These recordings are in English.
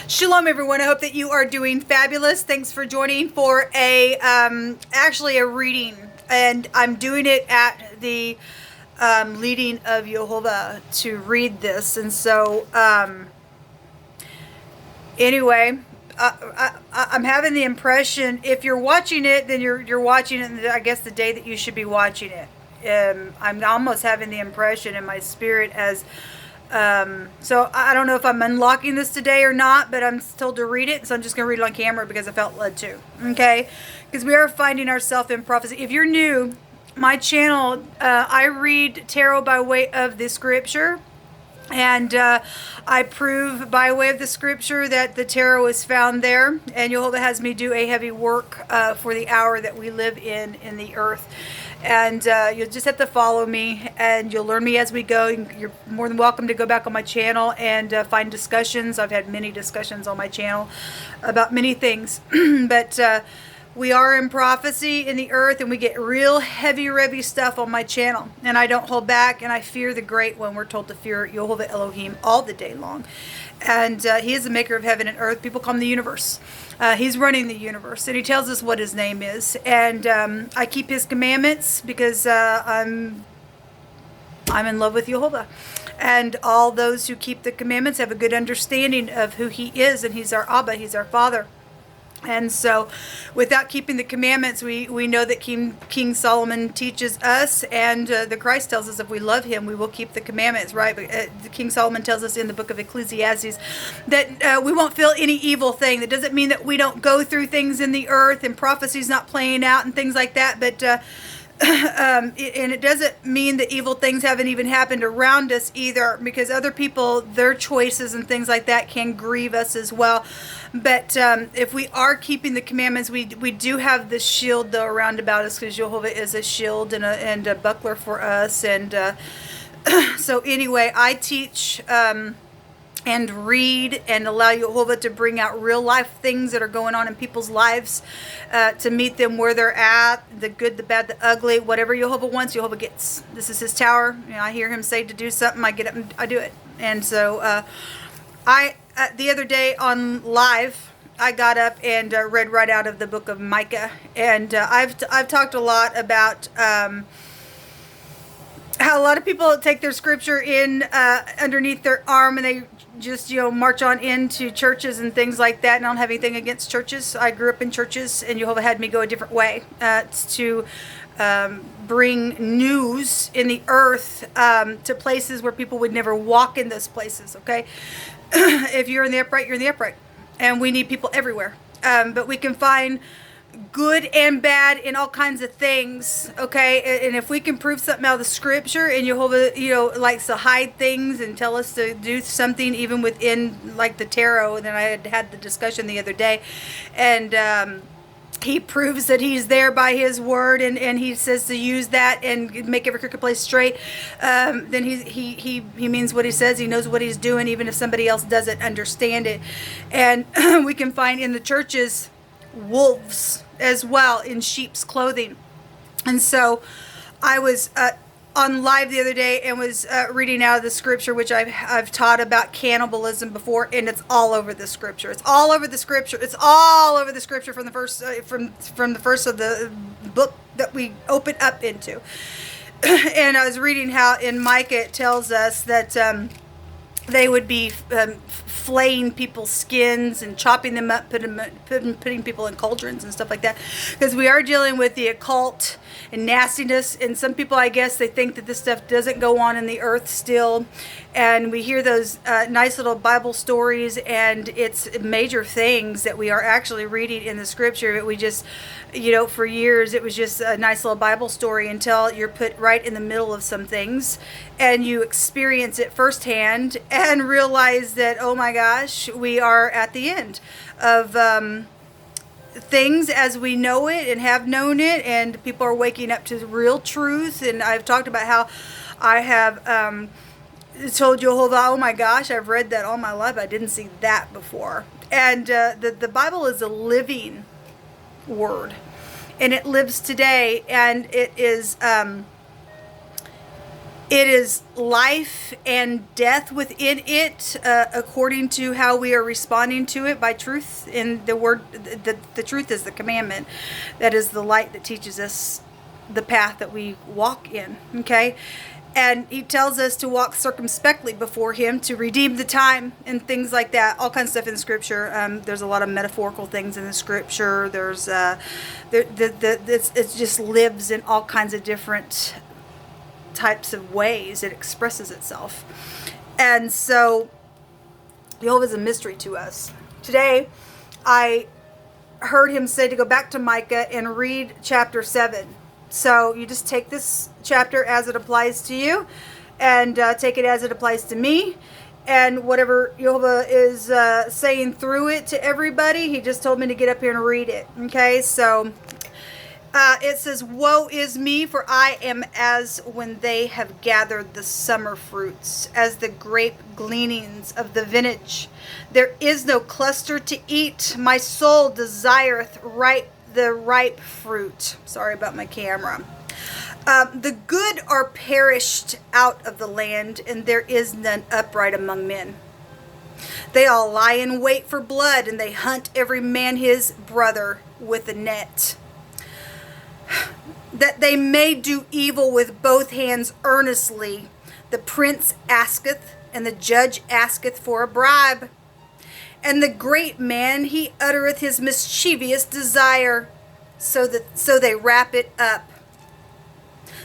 Shalom, everyone. I hope that you are doing fabulous. Thanks for joining for actually a reading, and I'm doing it at the leading of Yehovah to read this. And so, anyway, I'm having the impression if you're watching it, then you're watching it. I guess the day that you should be watching it. I'm almost having the impression in my spirit as. So I don't know if I'm unlocking this today or not, but I'm told to read it, so I'm just going to read it on camera because I felt led to, okay? Because we are finding ourselves in prophecy. If you're new, my channel, I read tarot by way of the scripture, and I prove by way of the scripture that the tarot is found there, and Jehovah has me do a heavy work for the hour that we live in the earth. And you'll just have to follow me, and you'll learn me as we go. You're more than welcome to go back on my channel and find discussions. I've had many discussions on my channel about many things. But we are in prophecy in the earth, and we get real heavy stuff on my channel. And I don't hold back, and I fear the great one. We're told to fear Yehovah Elohim all the day long. And he is the maker of heaven and earth. People call him the universe. He's running the universe, and he tells us what his name is. And I keep his commandments because I'm in love with Yehovah. And all those who keep the commandments have a good understanding of who he is, and he's our Abba, he's our Father. And so without keeping the commandments, we know that King Solomon teaches us, and the Christ tells us if we love him, we will keep the commandments, right? But King Solomon tells us in the book of Ecclesiastes that we won't feel any evil thing. That doesn't mean that we don't go through things in the earth and prophecy's not playing out and things like that, but and it doesn't mean that evil things haven't even happened around us either, because other people, their choices and things like that can grieve us as well. But if we are keeping the commandments, we do have the shield though around about us, because Jehovah is a shield and a buckler for us. And so anyway, I teach and read and allow Yehovah to bring out real life things that are going on in people's lives, to meet them where they're at, the good, the bad, the ugly, whatever Yehovah wants, Yehovah gets. This is his tower. You know, I hear him say to do something, I get up and I do it. And so the other day on live, I got up and read right out of the book of Micah. And I've talked a lot about how a lot of people take their scripture in underneath their arm, and they just, march on into churches and things like that. And I don't have anything against churches. I grew up in churches, and Jehovah had me go a different way to bring news in the earth to places where people would never walk in those places, okay? If you're in the upright, you're in the upright. And we need people everywhere. But we can find good and bad in all kinds of things, okay? And if we can prove something out of the scripture, and Jehovah, likes to hide things and tell us to do something even within, like the tarot, and then I had the discussion the other day, and he proves that he's there by his word, and he says to use that and make every crooked place straight. Then he means what he says. He knows what he's doing, even if somebody else doesn't understand it. And we can find in the churches wolves as well in sheep's clothing. And so I was on live the other day and was reading out of the scripture, which I've taught about cannibalism before, and it's all over the scripture. It's all over the scripture. It's all over the scripture from the first from the first of the book that we open up into. And I was reading how in Micah it tells us that they would be flaying people's skins and chopping them up, putting people in cauldrons and stuff like that, because we are dealing with the occult and nastiness. And some people, I guess, they think that this stuff doesn't go on in the earth still. And we hear those nice little Bible stories, and it's major things that we are actually reading in the scripture. But we just, for years, it was just a nice little Bible story until you're put right in the middle of some things, and you experience it firsthand and realize that, oh my gosh, we are at the end of things as we know it and have known it, and people are waking up to real truth. And I've talked about how I have told Jehovah, oh my gosh, I've read that all my life, I didn't see that before. And the Bible is a living word, and it lives today, and it is It is life and death within it, according to how we are responding to it by truth. In the word, the truth is the commandment. That is the light that teaches us the path that we walk in. Okay. And he tells us to walk circumspectly before him, to redeem the time and things like that. All kinds of stuff in scripture. There's a lot of metaphorical things in the scripture. There's it just lives in all kinds of different types of ways it expresses itself. And so Jehovah is a mystery to us. Today I heard him say to go back to Micah and read chapter 7. So you just take this chapter as it applies to you, and take it as it applies to me, and whatever Jehovah is saying through it to everybody, he just told me to get up here and read it. Okay, so it says, "Woe is me, for I am as when they have gathered the summer fruits, as the grape gleanings of the vintage. There is no cluster to eat. My soul desireth the ripe fruit." Sorry about my camera. "The good are perished out of the land, and there is none upright among men. They all lie in wait for blood, and they hunt every man his brother with a net. That they may do evil with both hands earnestly. The prince asketh, and the judge asketh for a bribe. And the great man, he uttereth his mischievous desire, so they wrap it up.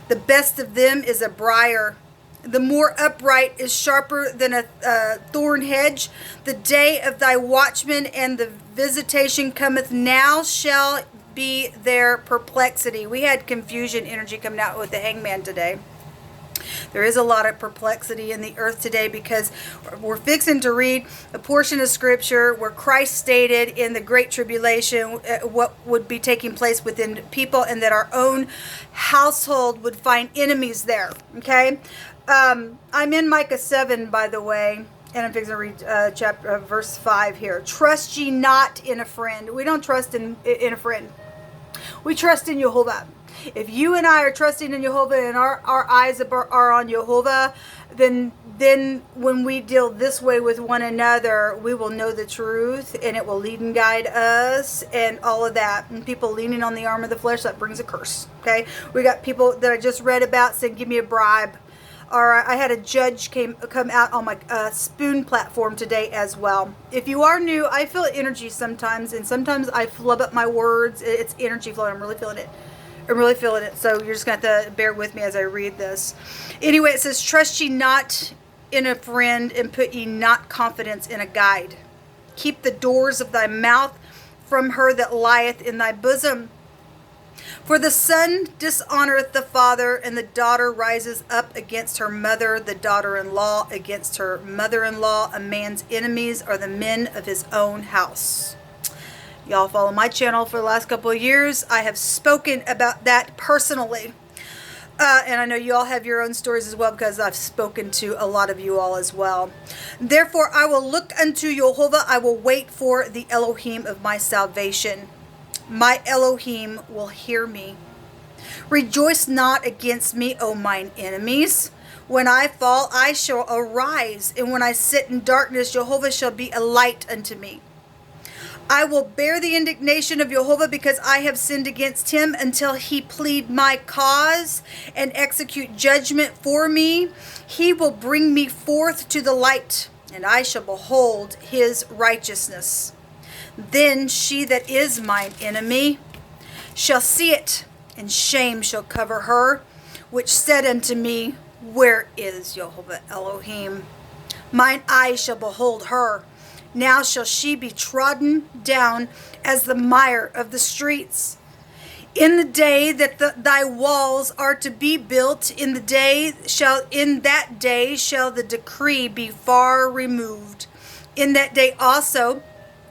The best of them is a briar. The more upright is sharper than a thorn hedge. The day of thy watchman and the visitation cometh, now shall be their perplexity." We had confusion energy coming out with the hangman today. There is a lot of perplexity in the earth today, because we're fixing to read a portion of scripture where Christ stated in the Great Tribulation what would be taking place within people, and that our own household would find enemies there. Okay, I'm in Micah 7, by the way, and I'm fixing to read verse 5 here. "Trust ye not in a friend." We don't trust in a friend. We trust in Jehovah. If you and I are trusting in Jehovah, and our eyes are on Jehovah, then when we deal this way with one another, we will know the truth, and it will lead and guide us, and all of that. And people leaning on the arm of the flesh, that brings a curse. Okay, we got people that I just read about saying, "Give me a bribe." Or I had a judge come out on my Spoon platform today as well. If you are new, I feel energy sometimes, and sometimes I flub up my words. It's energy flowing. I'm really feeling it. So you're just going to have to bear with me as I read this. Anyway, it says, "Trust ye not in a friend, and put ye not confidence in a guide. Keep the doors of thy mouth from her that lieth in thy bosom. For the son dishonoreth the father, and the daughter rises up against her mother, the daughter-in-law against her mother-in-law. A man's enemies are the men of his own house." Y'all follow my channel for the last couple of years. I have spoken about that personally. And I know you all have your own stories as well, because I've spoken to a lot of you all as well. "Therefore I will look unto Jehovah. I will wait for the Elohim of my salvation. My Elohim will hear me. Rejoice not against me, O mine enemies. When I fall, I shall arise, and when I sit in darkness, Jehovah shall be a light unto me. I will bear the indignation of Jehovah, because I have sinned against him, until he plead my cause and execute judgment for me. He will bring me forth to the light, and I shall behold his righteousness. Then she that is mine enemy shall see it, and shame shall cover her, which said unto me, Where is Jehovah Elohim? Mine eyes shall behold her. Now shall she be trodden down as the mire of the streets. In the day that thy walls are to be built, in that day shall the decree be far removed. In that day also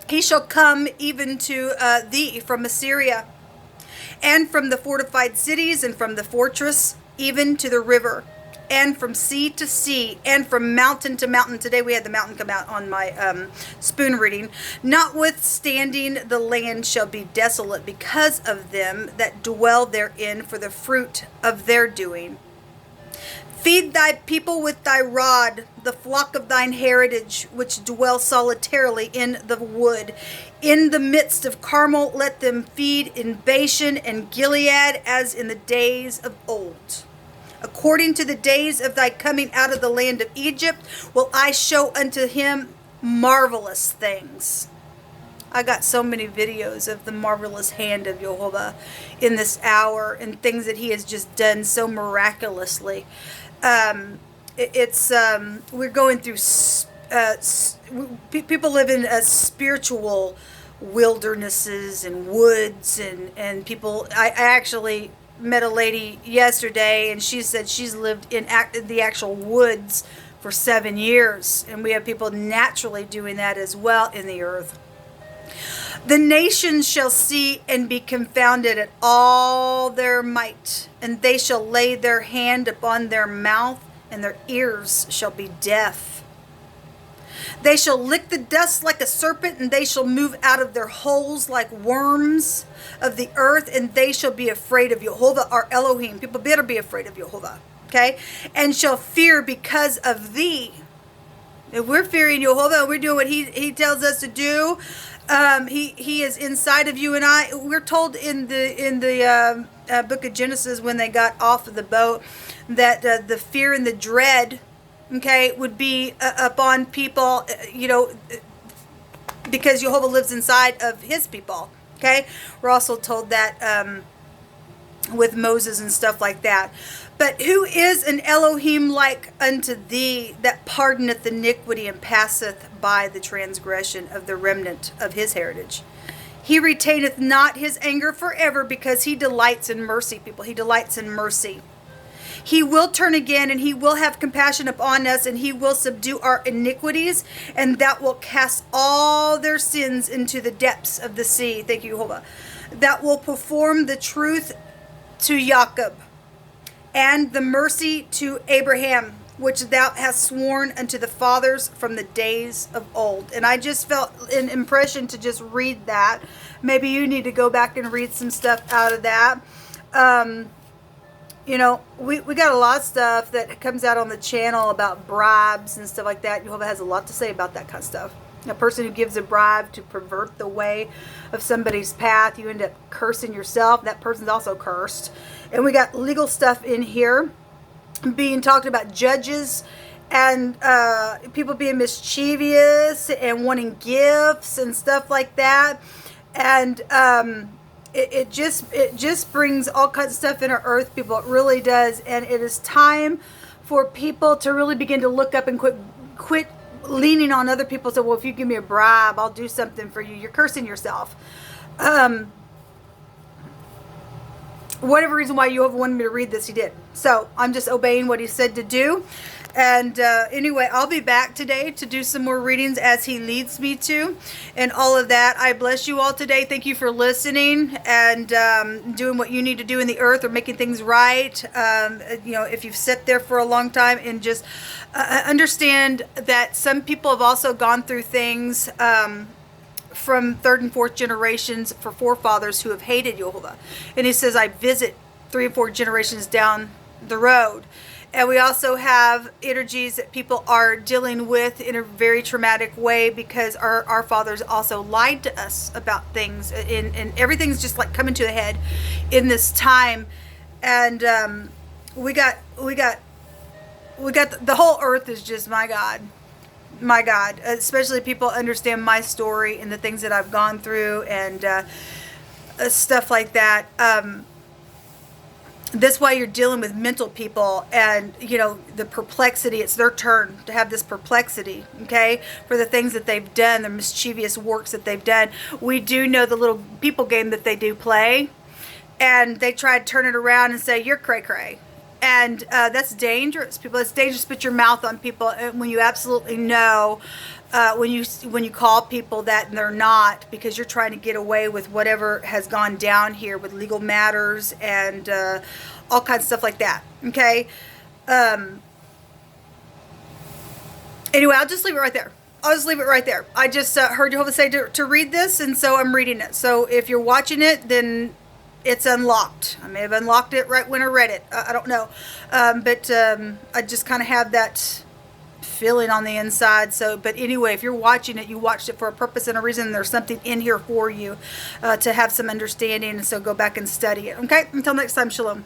he shall come even to thee from Assyria, and from the fortified cities, and from the fortress, even to the river, and from sea to sea, and from mountain to mountain. Today we had the mountain come out on my spoon reading. Notwithstanding, the land shall be desolate because of them that dwell therein, for the fruit of their doing. Feed thy people with thy rod, the flock of thine heritage, which dwell solitarily in the wood. In the midst of Carmel, let them feed in Bashan and Gilead, as in the days of old. According to the days of thy coming out of the land of Egypt, will I show unto him marvelous things. I got so many videos of the marvelous hand of Jehovah in this hour and things that he has just done so miraculously. We're going through, people live in spiritual wildernesses and woods and people. I actually met a lady yesterday and she said she's lived in the actual woods for 7 years, and we have people naturally doing that as well in the earth. The nations shall see and be confounded at all their might, and they shall lay their hand upon their mouth, and their ears shall be deaf. They shall lick the dust like a serpent, and they shall move out of their holes like worms of the earth, and they shall be afraid of Jehovah our Elohim. People better be afraid of Jehovah, okay? And shall fear because of thee. If we're fearing Jehovah, we're doing what he tells us to do. He is inside of you and I. We're told in the book of Genesis, when they got off of the boat, that the fear and the dread, okay, would be upon people, because Jehovah lives inside of his people. Okay, we're also told that with Moses and stuff like that. But who is an Elohim like unto thee, that pardoneth iniquity and passeth by the transgression of the remnant of his heritage? He retaineth not his anger forever, because he delights in mercy, people. He delights in mercy. He will turn again, and he will have compassion upon us, and he will subdue our iniquities, and that will cast all their sins into the depths of the sea. Thank you, Jehovah. That will perform the truth to Jacob, and the mercy to Abraham, which thou hast sworn unto the fathers from the days of old. And I just felt an impression to just read that. Maybe you need to go back and read some stuff out of that. We got a lot of stuff that comes out on the channel about bribes and stuff like that. Jehovah has a lot to say about that kind of stuff. A person who gives a bribe to pervert the way of somebody's path, you end up cursing yourself. That person's also cursed. And we got legal stuff in here being talked about, judges and people being mischievous and wanting gifts and stuff like that. And it just brings all kinds of stuff in our earth, people. It really does. And it is time for people to really begin to look up and quit leaning on other people. So, well, if you give me a bribe, I'll do something for you. You're cursing yourself. Whatever reason why you wanted me to read this, he did. So I'm just obeying what he said to do. And anyway, I'll be back today to do some more readings as he leads me to, and all of that. I bless you all today. Thank you for listening and doing what you need to do in the earth, or making things right. If you've sat there for a long time, and just understand that some people have also gone through things from third and fourth generations for forefathers who have hated Jehovah. And he says, I visit 3 and 4 generations down the road. And we also have energies that people are dealing with in a very traumatic way, because our fathers also lied to us about things, and everything's just like coming to a head in this time. And we got the whole earth is just, my God, especially people understand my story and the things that I've gone through and stuff like that. That's why you're dealing with mental people, and the perplexity. It's their turn to have this perplexity, okay, for the things that they've done, the mischievous works that they've done. We do know the little people game that they do play, and they try to turn it around and say you're cray cray. And that's dangerous, people. It's dangerous to put your mouth on people when you absolutely know, when you call people that and they're not, because you're trying to get away with whatever has gone down here with legal matters and all kinds of stuff like that. Okay. Anyway, I'll just leave it right there. I just heard Jehovah say to read this, and so I'm reading it. So if you're watching it, then it's unlocked. I may have unlocked it right when I read it. I don't know. But I just kind of have that feeling on the inside. So, but anyway, if you're watching it, you watched it for a purpose and a reason. There's something in here for you to have some understanding. And so go back and study it. Okay? Until next time, shalom.